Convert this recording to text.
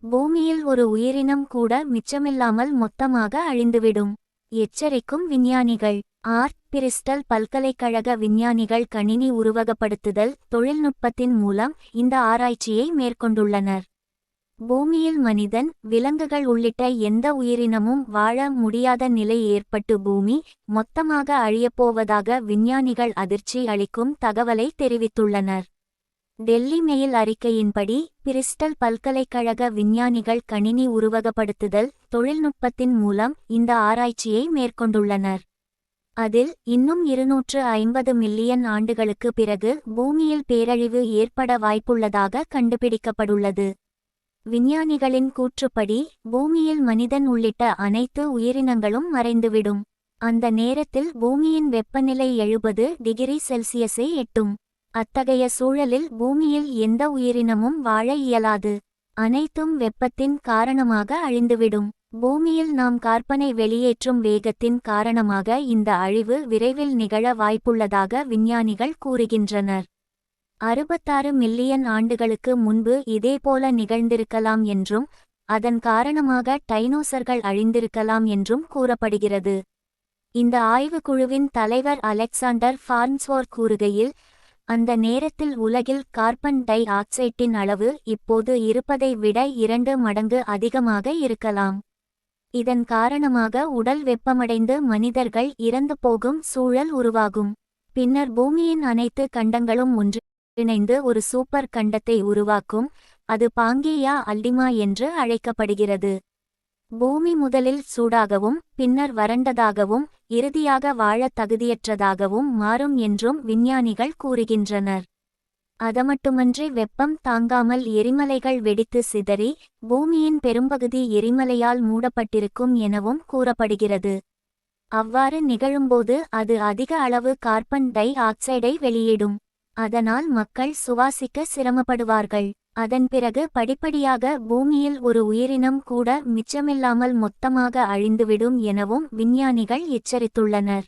பூமியில் ஒரு உயிரினம் கூட மிச்சமில்லாமல் மொத்தமாக அழிந்துவிடும். எச்சரிக்கும் விஞ்ஞானிகள். பிரிஸ்டல் பல்கலைக்கழக விஞ்ஞானிகள் கணினி உருவகப்படுத்துதல் தொழில்நுட்பத்தின் மூலம் இந்த ஆராய்ச்சியை மேற்கொண்டுள்ளனர். பூமியில் மனிதன், விலங்குகள் உள்ளிட்ட எந்த உயிரினமும் வாழ முடியாத நிலை ஏற்பட்டு பூமி மொத்தமாக அழியப்போவதாக விஞ்ஞானிகள் அதிர்ச்சி அளிக்கும் தகவலை தெரிவித்துள்ளனர். டெல்லி மெயில் அறிக்கையின்படி பிரிஸ்டல் பல்கலைக்கழக விஞ்ஞானிகள் கணினி உருவகப்படுத்துதல் தொழில்நுட்பத்தின் மூலம் இந்த ஆராய்ச்சியை மேற்கொண்டுள்ளனர். அதில் இன்னும் 250 மில்லியன் ஆண்டுகளுக்கு பிறகு பூமியில் பேரழிவு ஏற்பட வாய்ப்புள்ளதாக கண்டுபிடிக்கப்பட்டுள்ளது. விஞ்ஞானிகளின் கூற்றுப்படி பூமியில் மனிதன் உள்ளிட்ட அனைத்து உயிரினங்களும் மறைந்துவிடும். அந்த நேரத்தில் பூமியின் வெப்பநிலை 70 டிகிரி செல்சியஸை எட்டும். அத்தகைய சூழலில் பூமியில் எந்த உயிரினமும் வாழ இயலாது. அனைத்தும் வெப்பத்தின் காரணமாக அழிந்துவிடும். பூமியில் நாம் கார்பனை வெளியேற்றும் வேகத்தின் காரணமாக இந்த அழிவு விரைவில் நிகழ வாய்ப்புள்ளதாக விஞ்ஞானிகள் கூறுகின்றனர். 66 மில்லியன் ஆண்டுகளுக்கு முன்பு இதேபோல நிகழ்ந்திருக்கலாம் என்றும் அதன் காரணமாக டைனோசர்கள் அழிந்திருக்கலாம் என்றும் கூறப்படுகிறது. இந்த ஆய்வுக்குழுவின் தலைவர் அலெக்சாண்டர் ஃபார்ன்ஸ்வோர்த் கூறுகையில், அந்த நேரத்தில் உலகில் கார்பன் டை ஆக்சைட்டின் அளவு இப்போது இருப்பதை விட 2 மடங்கு அதிகமாக இருக்கலாம். இதன் காரணமாக உடல் வெப்பமடைந்து மனிதர்கள் இறந்து போகும் சூழல் உருவாகும். பின்னர் பூமியின் அனைத்து கண்டங்களும் இணைந்து ஒரு சூப்பர் கண்டத்தை உருவாக்கும். அது பாங்கேயா அல்டிமா என்று அழைக்கப்படுகிறது. பூமி முதலில் சூடாகவும் பின்னர் வறண்டதாகவும் இறுதியாக வாழ தகுதியற்றதாகவும் மாறும் என்றும் விஞ்ஞானிகள் கூறுகின்றனர். அதமட்டுமன்றி வெப்பம் தாங்காமல் எரிமலைகள் வெடித்து சிதறி பூமியின் பெரும்பகுதி எரிமலையால் மூடப்பட்டிருக்கும் எனவும் கூறப்படுகிறது. அவ்வாறு நிகழும்போது அது அதிக அளவு கார்பன் டை ஆக்சைடை வெளியிடும். அதனால் மக்கள் சுவாசிக்க சிரமப்படுவார்கள். அதன் பிறகு படிப்படியாக பூமியில் ஒரு உயிரினம் கூட மிச்சமில்லாமல் மொத்தமாக அழிந்துவிடும் எனவும் விஞ்ஞானிகள் எச்சரித்துள்ளனர்.